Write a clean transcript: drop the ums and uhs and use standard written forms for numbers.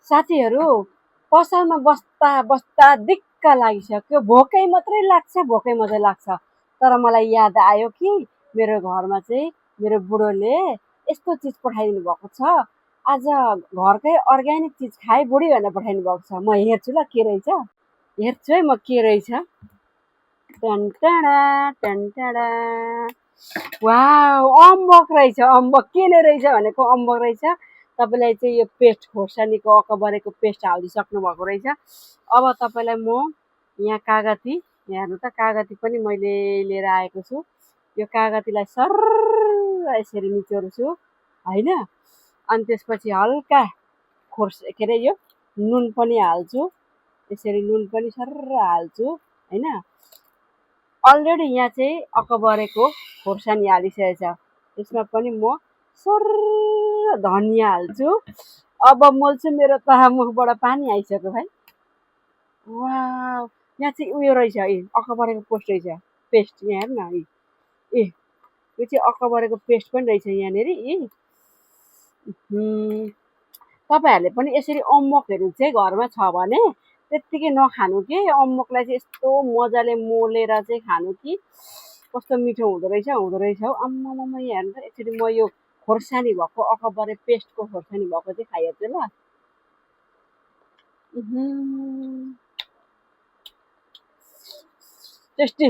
साथीहरू पसलमा बस्दा बस्दा दिक्क लागिसक्यो, भोकै मात्रै लाग्छ। तर मलाई याद आयो कि मेरो घरमा चाहिँ मेरो बुढोले यस्तो चिज पठाइदिनु भएको छ, आज घरकै अर्ग्यानिक चिज खाए बुढी भनेर पठाइदिनु भएको छ। म हेर्छु ल के रहेछ, हेर्छु है म के रहेछ। टन्टाडा टन्टाडा, वाउ, अम्बक रहेछ। अम्बक के नै रहेछ भनेको अम्बक रहेछ। तपाईँलाई चाहिँ यो पेस्ट खोर्सानीको अकबरेको पेस्ट हालिदिइसक्नु भएको रहेछ। अब तपाईँलाई म यहाँ कागती, हेर्नु त कागती पनि मैले लिएर आएको छु। यो कागतीलाई सर्र यसरी निचोर्छु होइन। अनि त्यसपछि हल्का के अरे यो नुन पनि हाल्छु, यसरी नुन पनि सर्र हाल्छु होइन। अलरेडी यहाँ चाहिँ अकबरेको खोर्सानी हालिसकेको छ, यसमा पनि म सर्र धनियाँ हाल्छु। अब मोल्छु, मेरो त मुखबाट पानी आइसक्यो भाइ। वाउ, यहाँ चाहिँ उयो रहेछ, अकबरेको पेस्ट यहाँ हेर्नु न, यो चाहिँ अकबरेको पेस्ट पनि रहेछ यहाँनिर। तपाईँहरूले पनि यसरी अम्बकहरू चाहिँ घरमा छ भने त्यत्तिकै नखानु के, अम्बकलाई चाहिँ यस्तो मजाले मोलेर चाहिँ खानु कि कस्तो मिठो हुँदो रहेछ हौ। आम्मामा यहाँ हेर्नु त, एकचोटि म यो खोर्सानी भएको अकबरे पेस्टको खोर्सानी भएको चाहिँ खाइहेर्छु ल। टेस्टी।